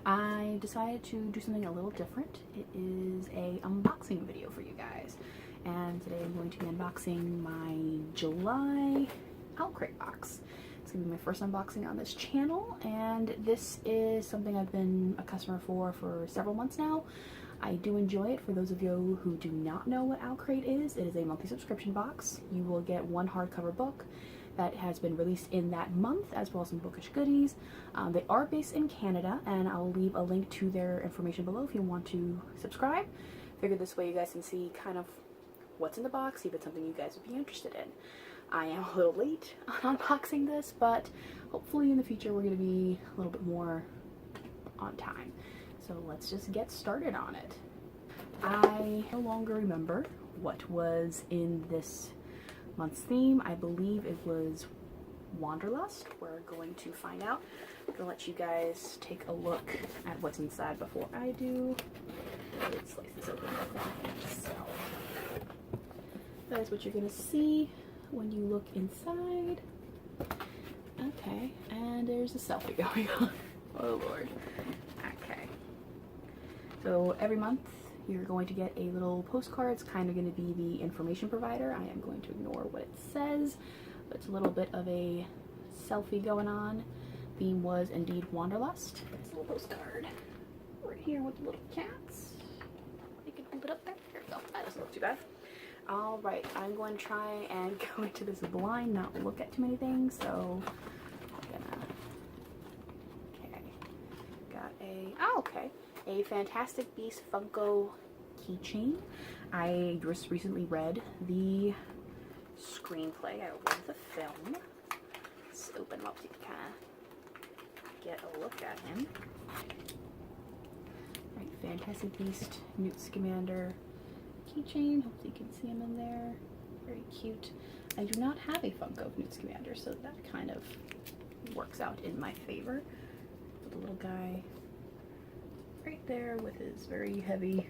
I decided to do something a little different. It is a unboxing video for you guys. And today I'm going to be unboxing my July Owlcrate box. It's going to be my first unboxing on this channel, and this is something I've been a customer for several months now. I do enjoy it. For those of you who do not know what Owlcrate is, it is a monthly subscription box. You will get one hardcover book that has been released in that month, as well as some bookish goodies. They are based in Canada, and I'll leave a link to their information below if you want to subscribe. Figure this way you guys can see kind of what's in the box, see if it's something you guys would be interested in. I am a little late on unboxing this, but hopefully in the future we're going to be a little bit more on time. So let's just get started on it. I no longer remember what was in this month's theme. I believe it was Wanderlust. We're going to find out. I'm going to let you guys take a look at what's inside before I do. Let's slice this open with my hands. So that is what you're going to see when you look inside. Okay, and there's a selfie going on. Oh lord. Okay. So every month you're going to get a little postcard. It's kind of going to be the information provider. I am going to ignore what it says, but it's a little bit of a selfie going on. Theme was indeed Wanderlust. It's a little postcard right here with the little cats. You can hold it up there. Here we go. That doesn't look too bad. Alright, I'm going to try and go into this blind, not look at too many things, so I'm gonna, okay, a Fantastic Beasts Funko keychain. I just recently read the screenplay. I read the film. Let's open him up so you can kind of get a look at him. Right, Fantastic Beast Newt Scamander keychain. Hopefully you can see him in there. Very cute. I do not have a Funko of Newt Scamander, so that kind of works out in my favor. The little guy right there with his very heavy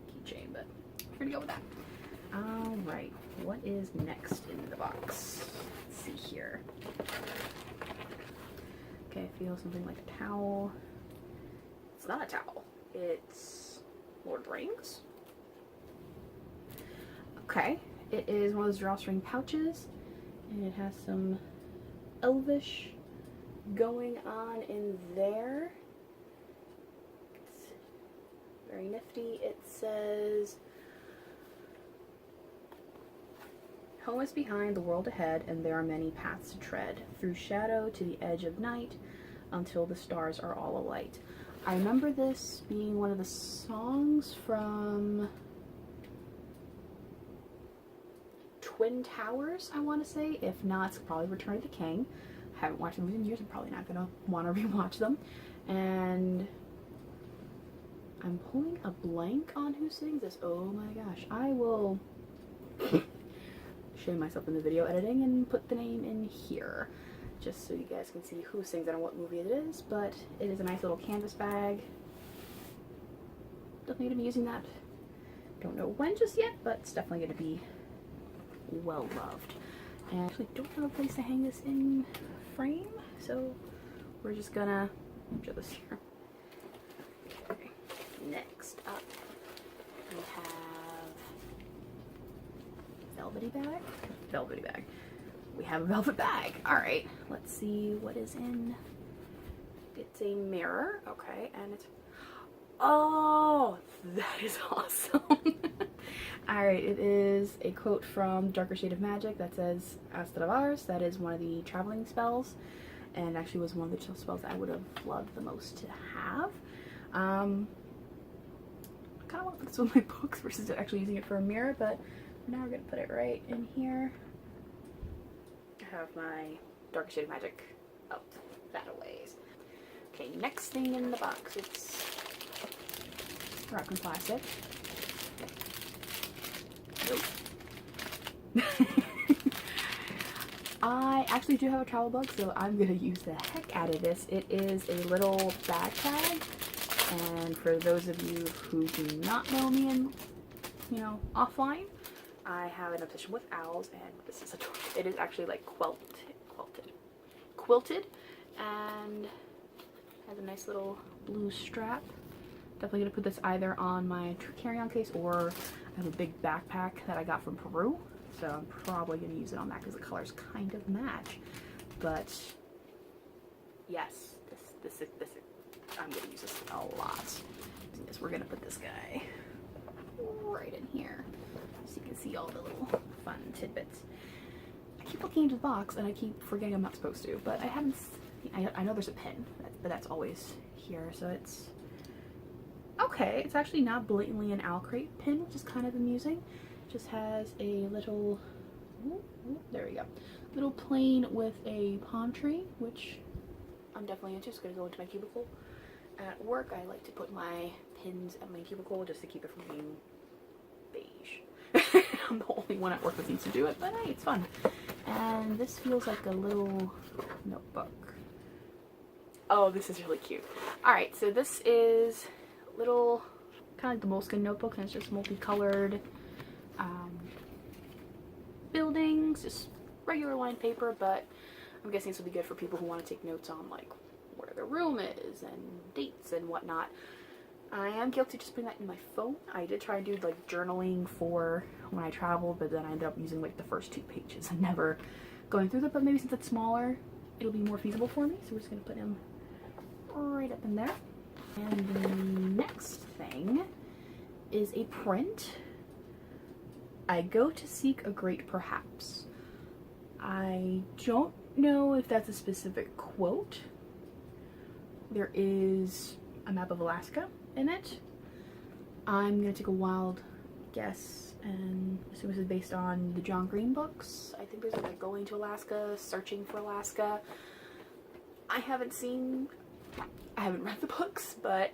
keychain, but we're gonna go with that. Alright, what is next in the box? Let's see here. Okay, I feel something like a towel. It's not a towel. It's Lord of the Rings. Okay, it is one of those drawstring pouches, and it has some Elvish going on in there. It's very nifty. It says, "Home is behind, the world ahead, and there are many paths to tread, through shadow to the edge of night, until the stars are all alight." I remember this being one of the songs from Twin Towers, I want to say. If not, it's probably Return of the King. I haven't watched them in years. I'm probably not going to want to rewatch them. And I'm pulling a blank on who sings this. Oh my gosh. I will shame myself in the video editing and put the name in here, just so you guys can see who sings it and what movie it is. But it is a nice little canvas bag. Definitely going to be using that. Don't know when just yet, but it's definitely going to be well loved. And I actually don't have a place to hang this in frame, so we're just gonna show this here. Okay. Next up we have velvety bag. We have a velvet bag. Alright, let's see what is in. It's a mirror, okay, and it's, oh, that is awesome. Alright, it is a quote from Darker Shade of Magic that says Astravars. That is one of the traveling spells, and actually was one of the spells that I would have loved the most to have. I kind of want to put this on my books versus actually using it for a mirror, but for now we're going to put it right in here. I have my Darker Shade of Magic up that a ways. Okay, next thing in the box, it's rock and plastic. I actually do have a travel bug, so I'm going to use the heck out of this. It is a little backpack, and for those of you who do not know me and, you know, offline, I have an obsession with owls, and this is adorable. It is actually like quilted, and has a nice little blue strap. Definitely gonna put this either on my carry-on case, or I have a big backpack that I got from Peru, so I'm probably gonna use it on that because the colors kind of match. But yes, this I'm gonna use this a lot. So yes, we're gonna put this guy right in here so you can see all the little fun tidbits. I keep looking into the box and I keep forgetting I'm not supposed to, but I haven't. I know there's a pin, but that's always here, so it's okay. It's actually not blatantly an Owlcrate pin, which is kind of amusing. It just has a little, there we go, little plane with a palm tree, which I'm definitely into. It's going to go into my cubicle. At work, I like to put my pins at my cubicle just to keep it from being beige. I'm the only one at work that needs to do it, but hey, it's fun. And this feels like a little notebook. Oh, this is really cute. Alright, so this is little, kind of like the Moleskine notebook, and it's just multicolored buildings, just regular lined paper, but I'm guessing this will be good for people who want to take notes on like where their room is and dates and whatnot. I am guilty just putting that in my phone. I did try to do like journaling for when I traveled, but then I ended up using like the first 2 pages and never going through them. But maybe since it's smaller, it'll be more feasible for me. So we're just gonna put him right up in there. And the next thing is a print. I go to seek a great perhaps. I don't know if that's a specific quote. There is a map of Alaska in it. I'm gonna take a wild guess and assume this is based on the John Green books. I think there's like going to Alaska, searching for Alaska. I haven't read the books, but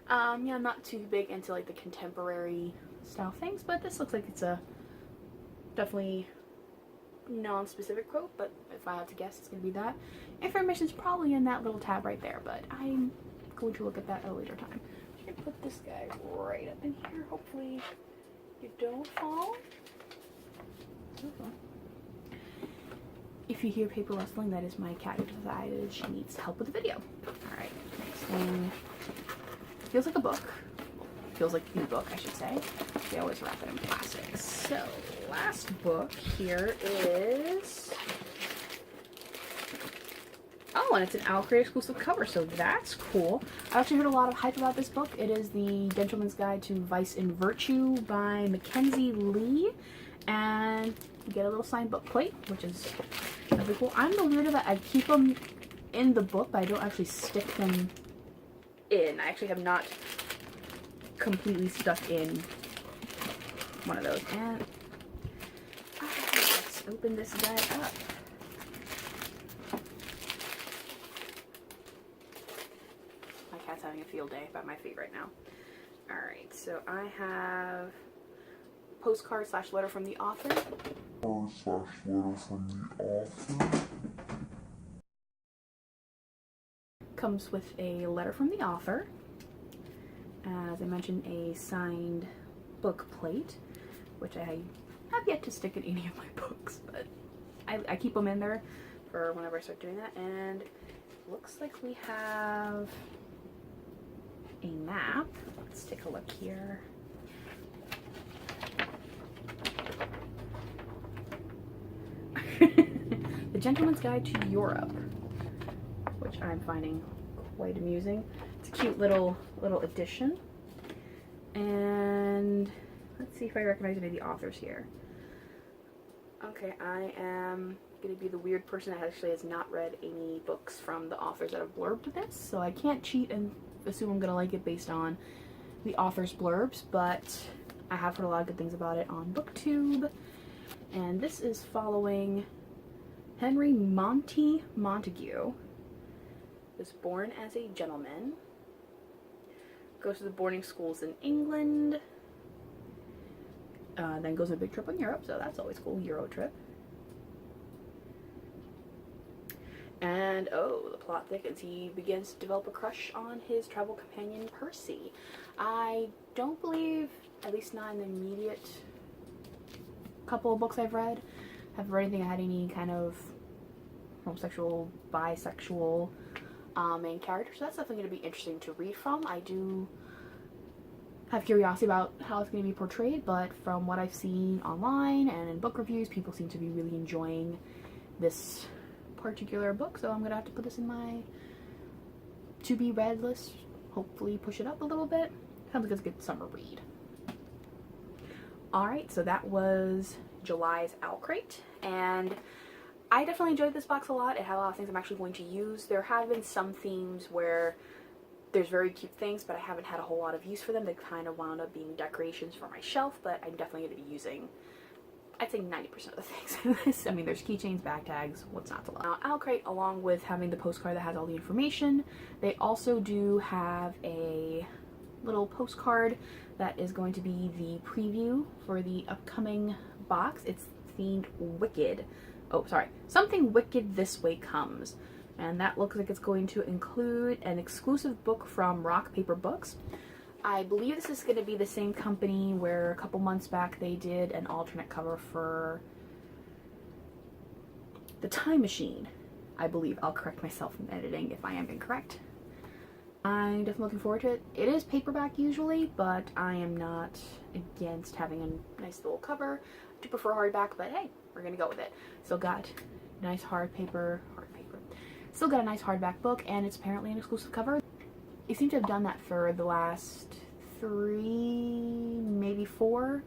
yeah, I'm not too big into like the contemporary style things, but this looks like it's a definitely non-specific quote, but if I had to guess, it's gonna be that. Information's probably in that little tab right there, but I'm going to look at that at a later time. I'm gonna put this guy right up in here. Hopefully you don't fall. If you hear paper rustling, that is my cat who decided she needs help with the video. Alright, next thing. Feels like a book. Feels like an ebook, I should say. They always wrap it in plastic. So, last book here is... oh, and it's an Owlcrate exclusive cover, so that's cool. I actually heard a lot of hype about this book. It is The Gentleman's Guide to Vice and Virtue by Mackenzie Lee. And you get a little signed book plate, which is really cool. I'm the weirdo that I keep them in the book, but I don't actually stick them in. I actually have not completely stuck in one of those. And let's open this guy up. My cat's having a field day by my feet right now. Alright, so I have postcard / letter from the author. Comes with a letter from the author. As I mentioned, a signed book plate, which I have yet to stick in any of my books, but I keep them in there for whenever I start doing that. And looks like we have a map. Let's take a look here. The Gentleman's Guide to Europe, which I'm finding quite amusing. It's a cute little edition. And let's see if I recognize any of the authors here. Okay, I am going to be the weird person that actually has not read any books from the authors that have blurbed this, so I can't cheat and assume I'm going to like it based on the author's blurbs, but I have heard a lot of good things about it on BookTube. And this is following Henry Montague. Was born as a gentleman, goes to the boarding schools in England, then goes on a big trip in Europe, so that's always cool, Euro trip. And oh, the plot thickens. He begins to develop a crush on his travel companion Percy. I don't believe, at least not in the immediate couple of books I've read, have read anything that had any kind of homosexual, bisexual main character, so that's definitely going to be interesting to read from. I do have curiosity about how it's going to be portrayed, but from what I've seen online and in book reviews, people seem to be really enjoying this particular book, so I'm going to have to put this in my to be read list. Hopefully push it up a little bit. Sounds like it's a good summer read. Alright, so that was July's Owlcrate, and I definitely enjoyed this box a lot. It had a lot of things I'm actually going to use. There have been some themes where there's very cute things, but I haven't had a whole lot of use for them. They kind of wound up being decorations for my shelf, but I'm definitely going to be using, I'd say 90% of the things in this. I mean, there's keychains, bag tags, what's not to love. Now, Owlcrate, along with having the postcard that has all the information, they also do have a little postcard that is going to be the preview for the upcoming box. It's themed Wicked. Oh, sorry. Something Wicked This Way Comes. And that looks like it's going to include an exclusive book from Rock Paper Books. I believe this is going to be the same company where a couple months back they did an alternate cover for The Time Machine, I believe. I'll correct myself in editing if I am incorrect. I'm definitely looking forward to it. It is paperback usually, but I am not against having a nice little cover. I do prefer hardback, but hey, we're gonna go with it. Still got nice still got a nice hardback book, and it's apparently an exclusive cover. They seem to have done that for the last 3, maybe 4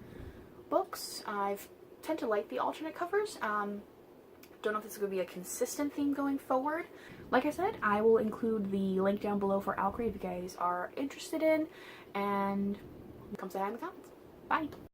books. I tend to like the alternate covers. Don't know if this is going to be a consistent theme going forward. Like I said, I will include the link down below for Owlcrate if you guys are interested in, and come say hi in the comments. Bye!